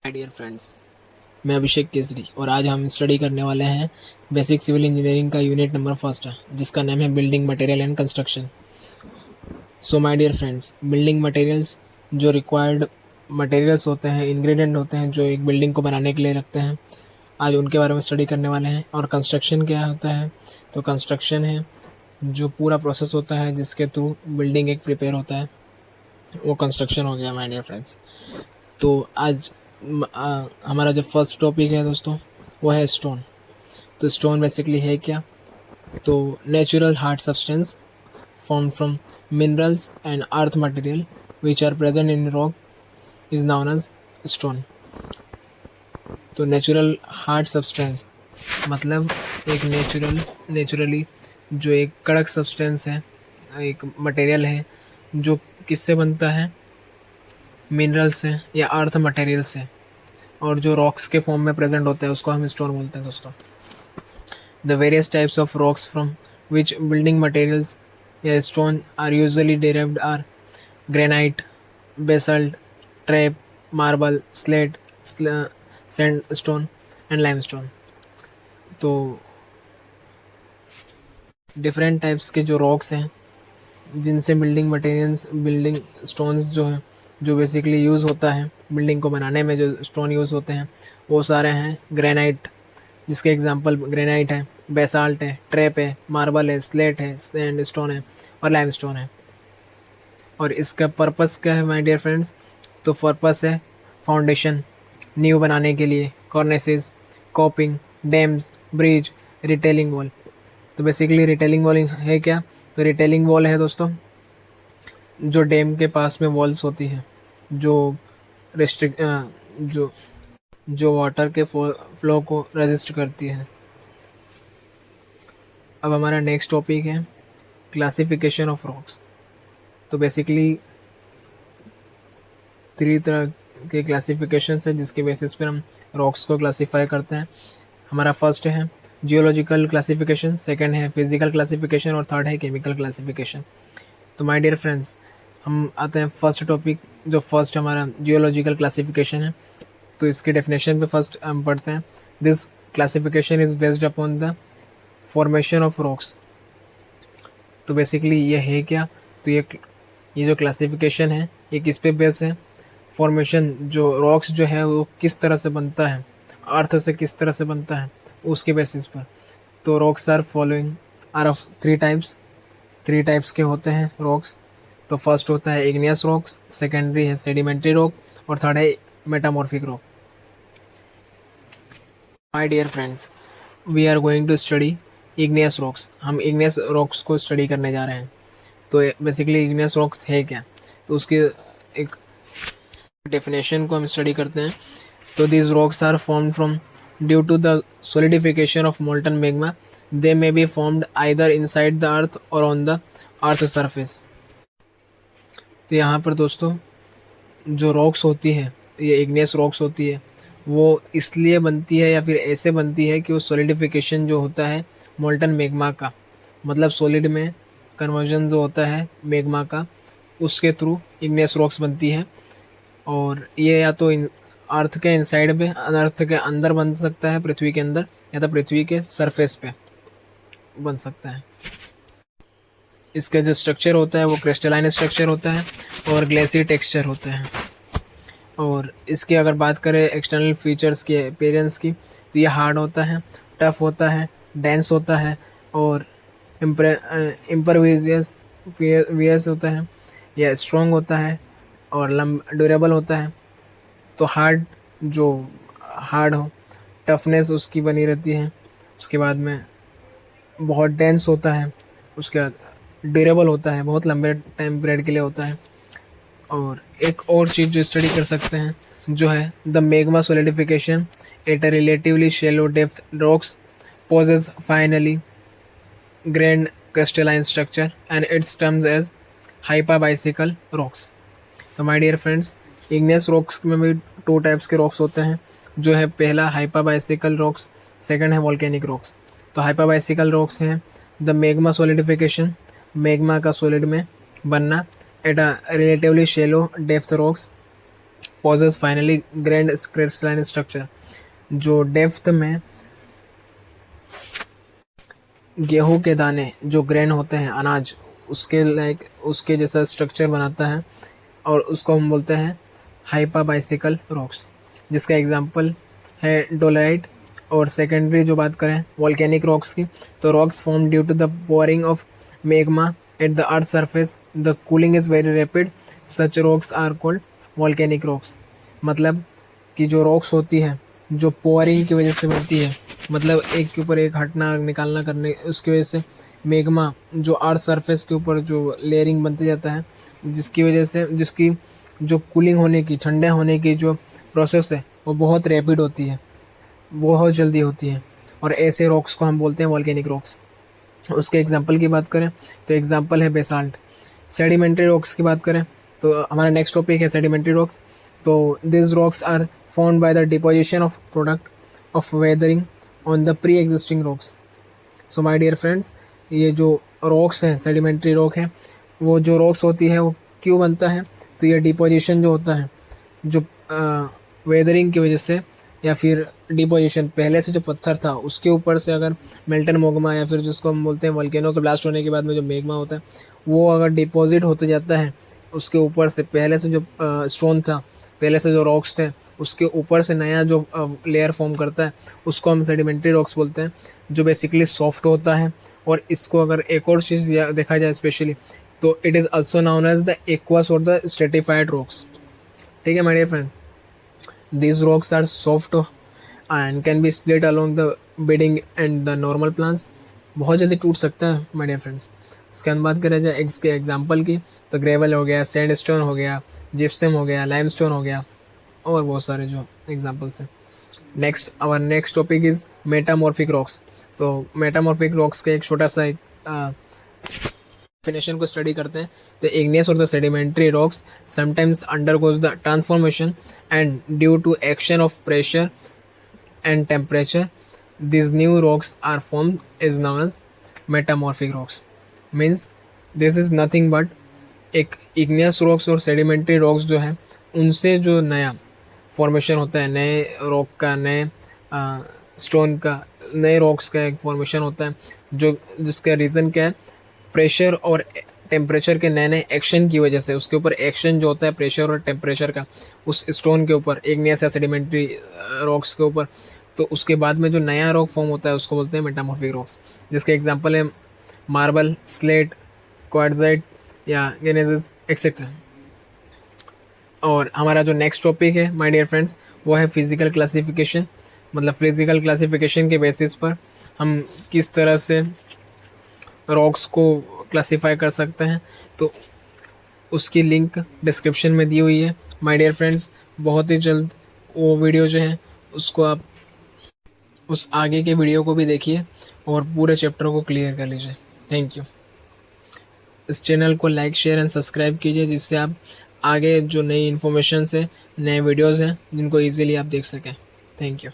Hi dear friends, मैं अभिषेक केसरी और आज हम स्टडी करने वाले हैं बेसिक सिविल इंजीनियरिंग का यूनिट नंबर फर्स्ट जिसका नाम है building material and construction. So my dear friends, building materials जो रिक्वायर्ड मटेरियल्स होते हैं, इंग्रेडिएंट होते हैं जो एक बिल्डिंग को बनाने के लिए रखते हैं, आज उनके बारे में स्टडी करने वाले हैं। और कंस्ट्रक्शन क्या होता है, तो कंस्ट्रक्शन है जो पूरा प्रोसेस होता है जिसके थ्रू बिल्डिंग एक प्रिपेयर होता है, वो कंस्ट्रक्शन हो गया माय डियर फ्रेंड्स। तो आज हमारा जो फर्स्ट टॉपिक है दोस्तों वो है स्टोन। तो स्टोन बेसिकली है क्या, तो natural hard substance form from minerals and earth material which are present in rock is known as stone. तो नेचुरल हार्ड सब्सटेंस मतलब एक नेचुरली जो एक कड़क सब्सटेंस है, एक मटेरियल है जो किससे बनता है, मिनरल से या अर्थ मटेरियल से, और जो रॉक्स के फॉर्म में प्रेजेंट होता है उसको हम स्टोन बोलते हैं दोस्तों। The various types of rocks from which building materials या stone are usually derived are granite, basalt, trap, marble, slate, sandstone and limestone. तो डिफरेंट टाइप्स के जो रॉक्स हैं जिनसे बिल्डिंग स्टोन्स जो हैं, जो बेसिकली यूज़ होता है बिल्डिंग को बनाने में, जो स्टोन यूज़ होते हैं वो सारे हैं ग्रेनाइट, जिसके एग्जांपल ग्रेनाइट है, बेसाल्ट है, ट्रैप है, मार्बल है, स्लेट है, सैंडस्टोन है और लाइमस्टोन है। और इसका पर्पस क्या है माय डियर फ्रेंड्स, तो पर्पस है फाउंडेशन, नींव बनाने के लिए, cornices, coping, dams, bridge, retaining wall. तो बेसिकली रिटेलिंग वॉल है क्या, तो रिटेलिंग वॉल है दोस्तों जो डैम के पास में वॉल्स होती है जो रेस्ट्रिक्ट जो वाटर के फ्लो को रेजिस्ट करती है। अब हमारा नेक्स्ट टॉपिक है क्लासिफिकेशन ऑफ रॉक्स। तो बेसिकली 3 तरह के क्लासिफिकेशन है जिसके बेसिस पर हम रॉक्स को क्लासीफाई करते हैं। हमारा फर्स्ट है जियोलॉजिकल क्लासिफिकेशन, सेकंड है फिजिकल क्लासिफिकेशन और थर्ड है केमिकल क्लासिफिकेशन। तो माय डियर फ्रेंड्स, हम आते हैं फर्स्ट टॉपिक, जो फर्स्ट हमारा जियोलॉजिकल क्लासिफिकेशन है। तो इसकी डेफिनेशन पे फर्स्ट हम पढ़ते हैं। This classification is based upon the formation of rocks. तो बेसिकली ये है क्या, तो ये जो क्लासिफिकेशन है ये किस पे बेस है, फॉर्मेशन, जो रॉक्स जो है वो किस तरह से बनता है, अर्थ से किस तरह से बनता है उसके बेसिस पर। तो rocks are following are of 3 types के होते हैं रॉक्स। तो फर्स्ट होता है इग्नियस रॉक्स, सेकेंडरी है सेडिमेंट्री रॉक और थर्ड है metamorphic rock. My dear friends, we are going to study igneous rocks. हम इग्नियस रॉक्स को स्टडी करने जा रहे हैं। तो बेसिकली इग्नियस रॉक्स है क्या, तो उसके एक डेफिनेशन को हम स्टडी करते हैं। तो these rocks are formed from due to the solidification of molten magma. They may be formed either inside the earth or on the earth surface. तो यहाँ पर दोस्तों जो रॉक्स होती है, ये इग्नियस रॉक्स होती है, वो इसलिए बनती है या फिर ऐसे बनती है कि वो सॉलिडिफिकेशन जो होता है मोल्टन मैग्मा का, मतलब सॉलिड में कन्वर्जन जो होता है मैग्मा का, उसके थ्रू इग्नियस रॉक्स बनती है। और ये या तो अर्थ के इनसाइड में, अर्थ के अंदर बन सकता है पृथ्वी के अंदर, या तो पृथ्वी के सरफेस पे बन सकता है। इसका जो स्ट्रक्चर होता है वो क्रिस्टलाइन स्ट्रक्चर होता है और ग्लेसी टेक्सचर होता है। और इसकी अगर बात करें एक्सटर्नल फीचर्स की, अपीयरेंस की, तो ये हार्ड होता है, टफ होता है, डेंस होता है और इम्परवियस होता है, या स्ट्रॉन्ग होता है और ड्यूरेबल होता है। तो हार्ड हो, टफनेस उसकी बनी रहती है, उसके बाद में बहुत डेंस होता है, उसके बाद ड्यूरेबल होता है, बहुत लंबे टाइम पीरियड के लिए होता है। और एक और चीज़ जो स्टडी कर सकते हैं जो है the magma solidification at a relatively shallow depth rocks possess finely grained crystalline structure and it's terms as hypabyssal rocks. तो my dear friends, igneous rocks में भी 2 टाइप्स के रॉक्स होते हैं, जो है पहला हाइपाबाइसिकल रॉक्स, सेकंड है वॉल्केनिक रॉक्स। तो हाइपाबाइसिकल रॉक्स हैं द मैग्मा सॉलिडिफिकेशन, मैग्मा का सॉलिड में बनना, at a relatively shallow depth rocks possess finely grained crystalline structure. जो डेप्थ में गेहूं के दाने जो ग्रेन होते हैं अनाज, उसके लाइक उसके जैसा स्ट्रक्चर बनाता है, और उसको हम बोलते हैं हाइपा बाइसिकल रॉक्स, जिसका एग्जांपल है डोलाइट। और सेकेंडरी जो बात करें वॉल्केनिक रॉक्स की, तो rocks form due to the pouring of magma at the earth surface, the cooling is very rapid, such rocks are called volcanic rocks. मतलब कि जो रॉक्स होती है जो पोरिंग की वजह से बनती है, मतलब एक के ऊपर एक हटना निकालना करने, उसकी वजह से मेग्मा जो अर्थ सरफेस के ऊपर जो लेयरिंग बनते जाता है, जिसकी वजह से जिसकी जो कूलिंग होने की, ठंडे होने की जो प्रोसेस है वो बहुत रैपिड होती है, बहुत जल्दी होती है, और ऐसे रॉक्स को हम बोलते हैं वॉल्केनिक रॉक्स। उसके एग्जांपल की बात करें तो एग्जांपल है बेसाल्ट। सेडिमेंट्री रॉक्स की बात करें तो हमारा नेक्स्ट टॉपिक है सेडिमेंट्री रॉक्स। तो this rocks are found by the deposition of product of weathering on the pre existing rocks. So my dear friends, ये जो रॉक्स हैं, सेडिमेंट्री रॉक है, वो जो रॉक्स होती है वो क्यों बनता है, तो ये डिपोजिशन जो होता है, जो वेदरिंग की वजह से या फिर डिपोजिशन, पहले से जो पत्थर था उसके ऊपर से अगर मेल्टन मोगमा या फिर जिसको हम बोलते हैं वोल्केनो के ब्लास्ट होने के बाद में जो मेगमा होता है, वो अगर डिपॉजिट होते जाता है उसके ऊपर से, पहले से जो स्टोन था, पहले से जो रॉक्स थे, उसके ऊपर से नया जो लेयर फॉर्म करता है, उसको हम सेडिमेंट्री रॉक्स बोलते हैं, जो बेसिकली सॉफ्ट होता है। और इसको अगर एक और चीज़ देखा जाए स्पेशली, तो it is also known as the aqueous और द स्ट्रेटिफाइड रॉक्स। ठीक है my dear friends, these rocks are soft and can be split along the bedding and the normal plants। बहुत जल्दी टूट सकता है माय डियर फ्रेंड्स। उसके बाद बात करें जाए इसके एग्जांपल की, तो ग्रेवल हो गया, सैंडस्टोन हो गया, जिप्सम हो गया, लाइमस्टोन हो गया, और बहुत सारे जो एग्जांपल्स हैं। Next our next topic is metamorphic rocks. तो मेटामॉर्फिक रॉक्स का एक छोटा सा एक डेफिनेशन को स्टडी करते हैं। तो इग्नियस और the sedimentary rocks sometimes undergoes the transformation and due to action of pressure and temperature these new rocks are formed is known as metamorphic rocks। means this is nothing but एक igneous rocks और sedimentary rocks जो है उनसे जो नया formation होता है, नए रॉक का, नए स्टोन का, नए रॉक्स का एक फॉर्मेशन होता है, जो जिसका रीज़न क्या है, प्रेशर और टेम्परेचर के नए नए एक्शन की वजह से, उसके ऊपर एक्शन जो होता है प्रेशर और टेम्परेचर का उस स्टोन के ऊपर, इग्नियस या सेडिमेंट्री रॉक्स के ऊपर, तो उसके बाद में जो नया रॉक फॉर्म होता है उसको बोलते हैं मेटामॉर्फिक रॉक्स। जिसके एग्जांपल है मार्बल, स्लेट, क्वार्ट्जाइट या ग्नेसिस एक्सेट्रा। और हमारा जो नेक्स्ट टॉपिक है माय डियर फ्रेंड्स, वो है फिजिकल क्लासिफिकेशन। मतलब फिजिकल क्लासिफिकेशन के बेसिस पर हम किस तरह से रॉक्स को क्लासीफाई कर सकते हैं, तो उसकी लिंक डिस्क्रिप्शन में दी हुई है माय डियर फ्रेंड्स। बहुत ही जल्द वो वीडियो जो है उसको आप उस आगे के वीडियो को भी देखिए और पूरे चैप्टर को क्लियर कर लीजिए। Thank you. इस चैनल को लाइक, शेयर एंड सब्सक्राइब कीजिए, जिससे आप आगे जो नई इन्फॉर्मेशन है, नए वीडियोज़ हैं, जिनको ईजिली आप देख सकें। Thank you.